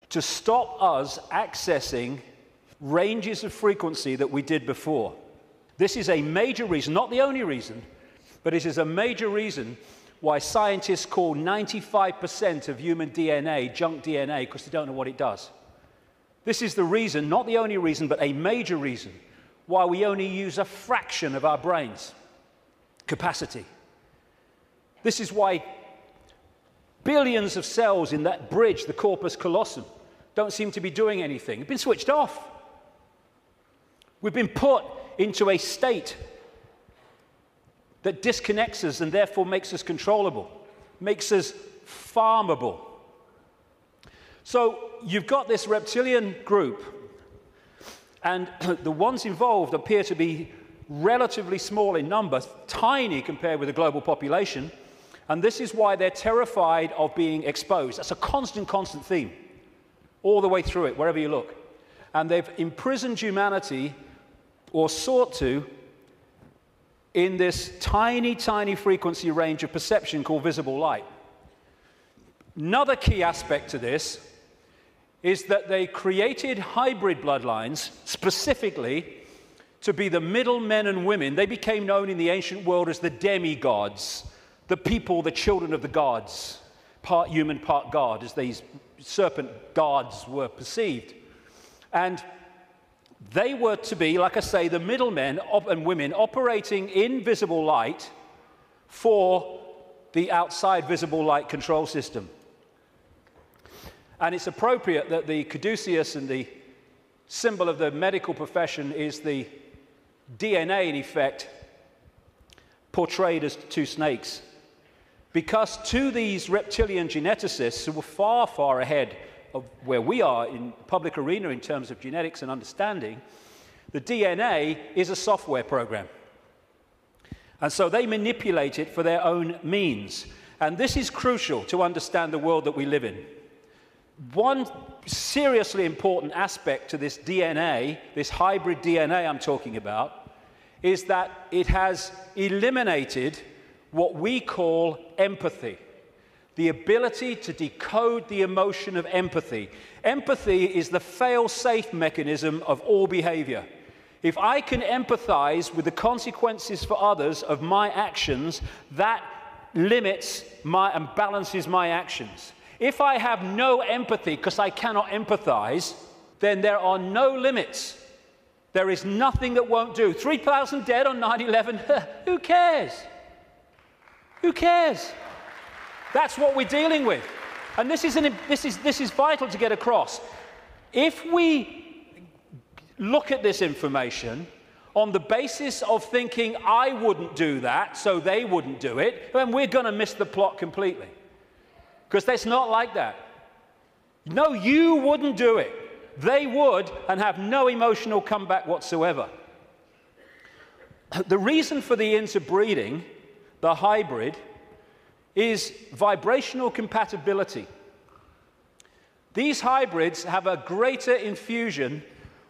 to stop us accessing ranges of frequency that we did before. This is a major reason, not the only reason, but it is a major reason why scientists call 95% of human DNA junk DNA, because they don't know what it does. This is the reason, not the only reason, but a major reason why we only use a fraction of our brain's capacity. This is why billions of cells in that bridge, the corpus callosum, don't seem to be doing anything. They've been switched off. We've been put into a state that disconnects us and therefore makes us controllable, makes us farmable. So you've got this reptilian group, and the ones involved appear to be relatively small in number, tiny compared with the global population, and this is why they're terrified of being exposed. That's a constant theme all the way through it, wherever you look. And they've imprisoned humanity, or sought to, in this tiny frequency range of perception called visible light. Another key aspect to this is that they created hybrid bloodlines specifically to be the middle men and women. They became known in the ancient world as the demigods, the people, the children of the gods, part human, part god, as these serpent gods were perceived. And they were to be, like I say, the middlemen and women operating in visible light for the outside visible light control system. And it's appropriate that the caduceus, and the symbol of the medical profession is the DNA, in effect, portrayed as two snakes. Because to these reptilian geneticists, who were far ahead of where we are in public arena in terms of genetics and understanding, the DNA is a software program. And so they manipulate it for their own means. And this is crucial to understand the world that we live in. One seriously important aspect to this DNA, this hybrid DNA I'm talking about, is that it has eliminated what we call empathy. The ability to decode the emotion of empathy. Empathy is the fail-safe mechanism of all behavior. If I can empathize with the consequences for others of my actions, that limits and balances my actions. If I have no empathy because I cannot empathize, then there are no limits. There is nothing that won't do. 3,000 dead on 9/11, who cares? Who cares? That's what we're dealing with. And this is vital to get across. If we look at this information on the basis of thinking, I wouldn't do that, so they wouldn't do it, then we're going to miss the plot completely. Because that's not like that. No, you wouldn't do it. They would, and have no emotional comeback whatsoever. The reason for the interbreeding, the hybrid, is vibrational compatibility. These hybrids have a greater infusion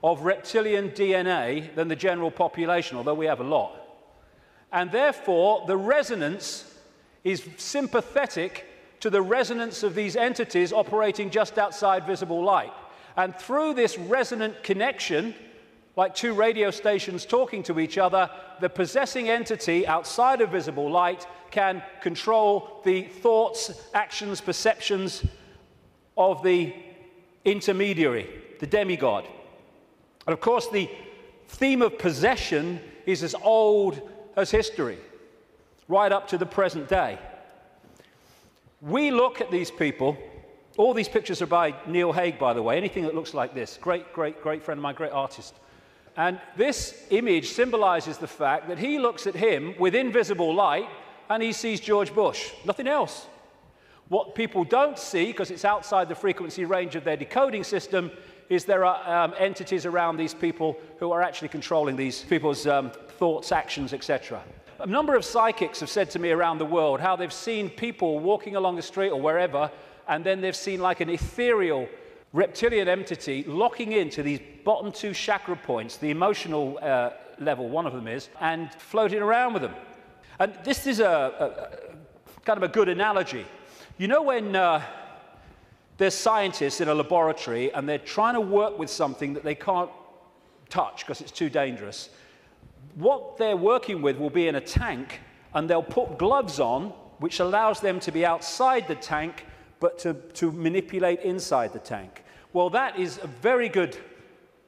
of reptilian DNA than the general population, although we have a lot. And therefore, the resonance is sympathetic to the resonance of these entities operating just outside visible light. And through this resonant connection, like two radio stations talking to each other, the possessing entity outside of visible light can control the thoughts, actions, perceptions of the intermediary, the demigod. And of course, the theme of possession is as old as history, right up to the present day. We look at these people. All these pictures are by Neil Haig, by the way. Anything that looks like this. Great friend of mine, great artist. And this image symbolizes the fact that he looks at him with invisible light and he sees George Bush, nothing else. What people don't see, because it's outside the frequency range of their decoding system, is there are entities around these people who are actually controlling these people's thoughts, actions, etc. A number of psychics have said to me around the world how they've seen people walking along the street or wherever, and then they've seen like an ethereal reptilian entity locking into these bottom two chakra points, the emotional level, one of them is, and floating around with them. And this is a kind of a good analogy. You know when They're scientists in a laboratory, and they're trying to work with something that they can't touch because it's too dangerous. What they're working with will be in a tank, and they'll put gloves on, which allows them to be outside the tank, but to manipulate inside the tank. Well, that is a very good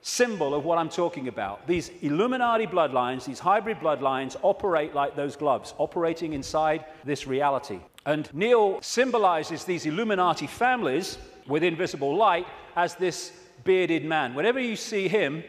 symbol of what I'm talking about. These Illuminati bloodlines, these hybrid bloodlines, operate like those gloves, operating inside this reality. And Neil symbolizes these Illuminati families with invisible light as this bearded man. Whenever you see him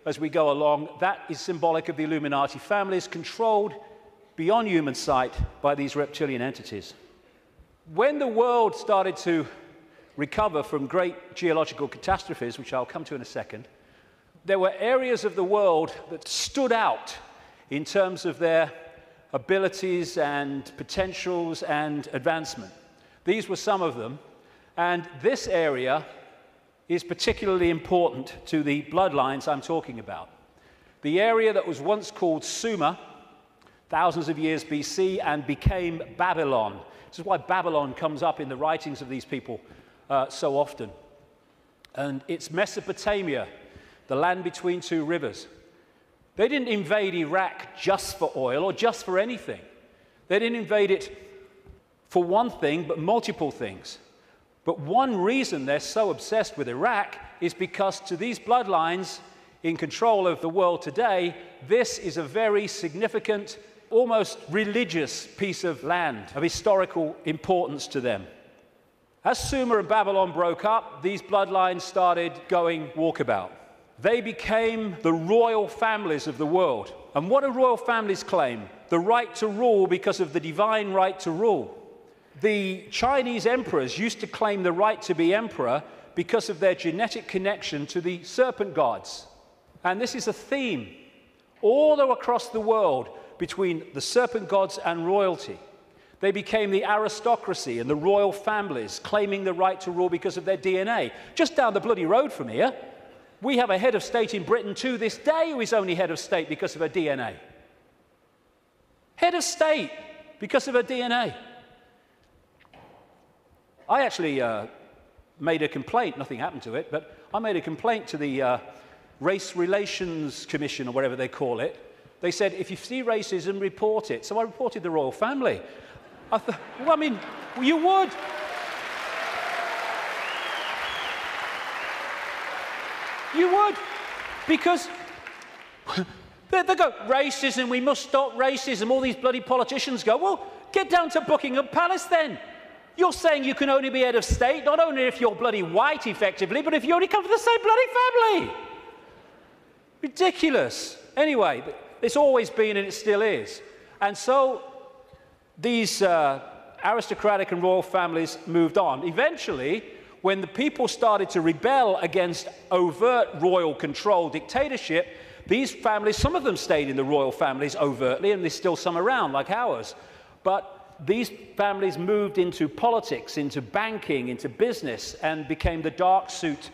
as we go along, that is symbolic of the Illuminati families, controlled beyond human sight by these reptilian entities. When the world started to recover from great geological catastrophes, which I'll come to in a second, there were areas of the world that stood out in terms of their abilities and potentials and advancement. These were some of them, and this area is particularly important to the bloodlines I'm talking about. The area that was once called Sumer, thousands of years BC, and became Babylon. This is why Babylon comes up in the writings of these people so often. And it's Mesopotamia, the land between two rivers. They didn't invade Iraq just for oil or just for anything. They didn't invade it for one thing, but multiple things. But one reason they're so obsessed with Iraq is because to these bloodlines in control of the world today, this is a very significant, almost religious piece of land of historical importance to them. As Sumer and Babylon broke up, these bloodlines started going walkabout. They became the royal families of the world. And what do royal families claim? The right to rule because of the divine right to rule. The Chinese emperors used to claim the right to be emperor because of their genetic connection to the serpent gods. And this is a theme all across the world between the serpent gods and royalty. They became the aristocracy and the royal families, claiming the right to rule because of their DNA. Just down the bloody road from here, we have a head of state in Britain to this day who is only head of state because of her DNA. Head of state because of her DNA. I actually made a complaint, nothing happened to it, but I made a complaint to the Race Relations Commission, or whatever they call it. They said, if you see racism, report it. So I reported the royal family. I thought, well, I mean, you would. You would, because they go, racism, we must stop racism. All these bloody politicians go, well, get down to Buckingham Palace then. You're saying you can only be head of state, not only if you're bloody white, effectively, but if you only come from the same bloody family. Ridiculous. Anyway, it's always been and it still is. And so these aristocratic and royal families moved on. Eventually, when the people started to rebel against overt royal control dictatorship, these families, some of them stayed in the royal families overtly, and there's still some around, like ours. But these families moved into politics, into banking, into business, and became the dark suit,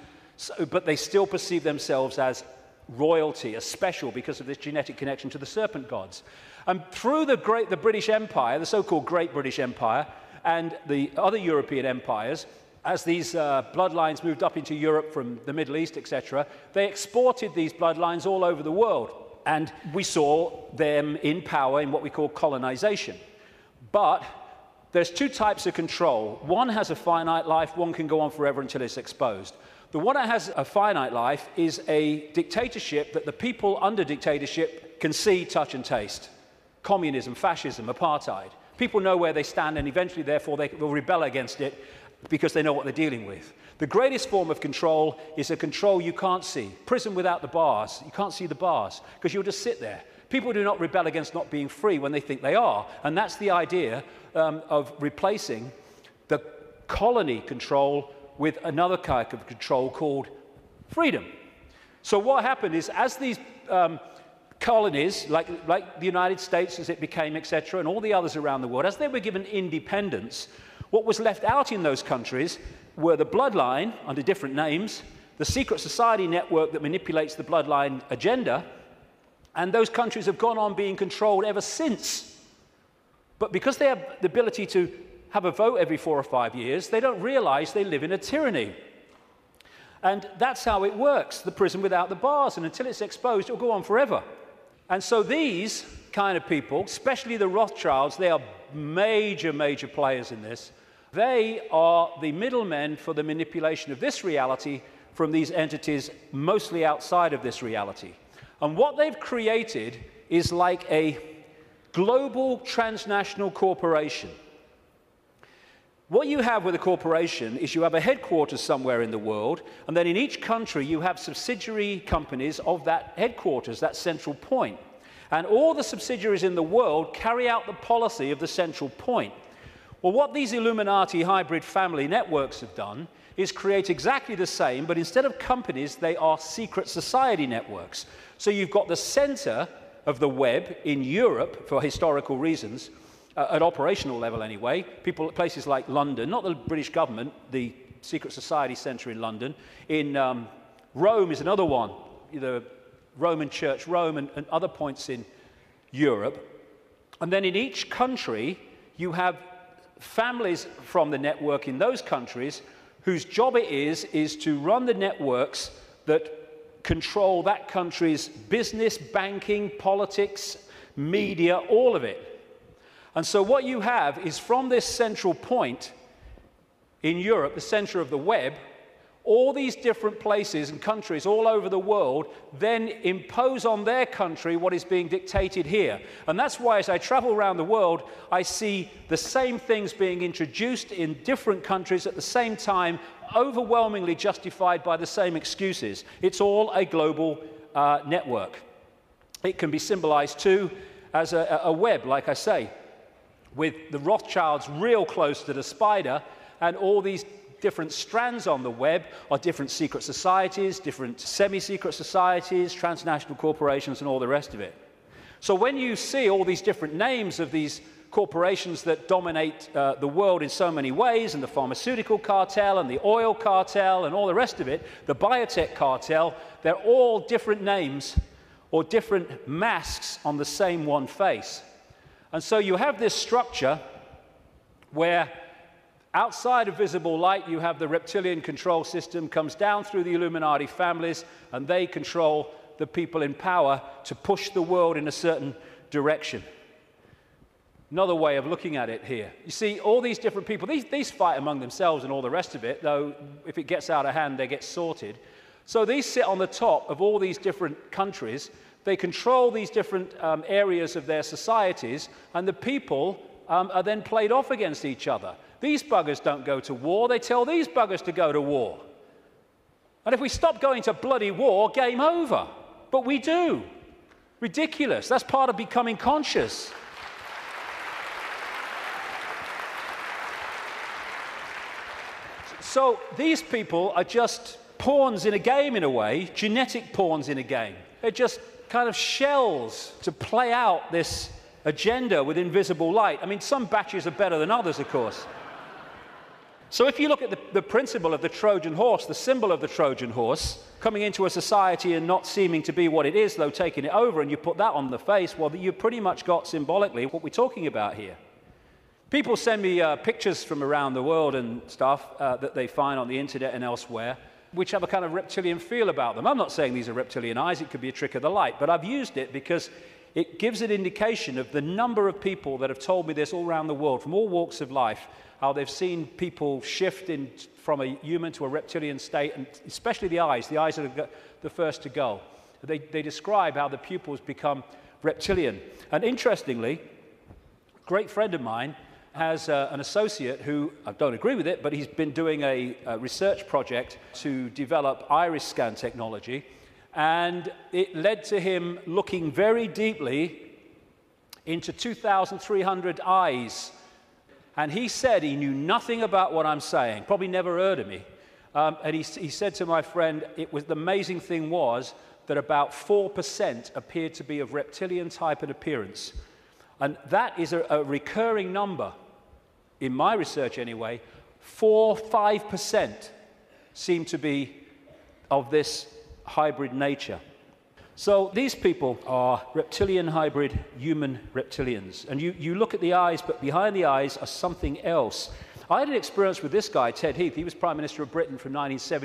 but they still perceive themselves as royalty, as special, because of this genetic connection to the serpent gods. And through the British Empire, the so-called Great British Empire, and the other European empires, as these bloodlines moved up into Europe from the Middle East, etc., they exported these bloodlines all over the world. And we saw them in power in what we call colonization. But there's two types of control. One has a finite life, one can go on forever until it's exposed. The one that has a finite life is a dictatorship that the people under dictatorship can see, touch, and taste. Communism, fascism, apartheid. People know where they stand, and eventually, therefore, they will rebel against it because they know what they're dealing with. The greatest form of control is a control you can't see. Prison without the bars. You can't see the bars because you'll just sit there. People do not rebel against not being free when they think they are. And that's the idea of replacing the colony control with another kind of control called freedom. So what happened is, as these colonies, like the United States as it became, etc., and all the others around the world, as they were given independence, what was left out in those countries were the bloodline, under different names, the secret society network that manipulates the bloodline agenda, and those countries have gone on being controlled ever since. But because they have the ability to have a vote every 4 or 5 years, they don't realize they live in a tyranny. And that's how it works, the prison without the bars. And until it's exposed, it'll go on forever. And so these kind of people, especially the Rothschilds, they are major, major players in this. They are the middlemen for the manipulation of this reality from these entities mostly outside of this reality. And what they've created is like a global transnational corporation. What you have with a corporation is you have a headquarters somewhere in the world, and then in each country you have subsidiary companies of that headquarters, that central point. And all the subsidiaries in the world carry out the policy of the central point. Well, what these Illuminati hybrid family networks have done is create exactly the same, but instead of companies, they are secret society networks. So you've got the center of the web in Europe for historical reasons, at operational level anyway, places like London, not the British government, the secret society center in London. In Rome is another one, the Roman Church, Rome, and other points in Europe. And then in each country, you have families from the network in those countries whose job it is to run the networks that control that country's business, banking, politics, media, all of it. And so what you have is from this central point in Europe, the center of the web, all these different places and countries all over the world then impose on their country what is being dictated here. And that's why as I travel around the world, I see the same things being introduced in different countries at the same time, overwhelmingly justified by the same excuses. It's all a global network. It can be symbolized too as a web, like I say, with the Rothschilds real close to the spider, and all these different strands on the web are different secret societies, different semi-secret societies, transnational corporations, and all the rest of it. So when you see all these different names of these corporations that dominate the world in so many ways, and the pharmaceutical cartel, and the oil cartel, and all the rest of it, the biotech cartel, they're all different names or different masks on the same one face. And so you have this structure where outside of visible light, you have the reptilian control system, comes down through the Illuminati families, and they control the people in power to push the world in a certain direction. Another way of looking at it here. You see, all these different people, these fight among themselves and all the rest of it, though if it gets out of hand, they get sorted. So these sit on the top of all these different countries. They control these different areas of their societies, and the people are then played off against each other. These buggers don't go to war, they tell these buggers to go to war. And if we stop going to bloody war, game over. But we do. Ridiculous. That's part of becoming conscious. So these people are just pawns in a game in a way, genetic pawns in a game. They're just kind of shells to play out this agenda with invisible light. I mean, some batches are better than others, of course. So if you look at the principle of the Trojan horse, the symbol of the Trojan horse, coming into a society and not seeming to be what it is, though taking it over, and you put that on the face, well, you've pretty much got symbolically what we're talking about here. People send me pictures from around the world and stuff that they find on the internet and elsewhere, which have a kind of reptilian feel about them. I'm not saying these are reptilian eyes, it could be a trick of the light, but I've used it because it gives an indication of the number of people that have told me this all around the world, from all walks of life, how they've seen people shift from a human to a reptilian state, and especially the eyes are the first to go. They describe how the pupils become reptilian. And interestingly, a great friend of mine has an associate who, I don't agree with it, but he's been doing a research project to develop iris scan technology, and it led to him looking very deeply into 2,300 eyes. And he said he knew nothing about what I'm saying, probably never heard of me. And he said to my friend, the amazing thing was that about 4% appeared to be of reptilian type and appearance. And that is a recurring number, in my research anyway. 4-5% seem to be of this hybrid nature. So these people are reptilian hybrid human reptilians. And you look at the eyes, but behind the eyes are something else. I had an experience with this guy, Ted Heath. He was Prime Minister of Britain from 1970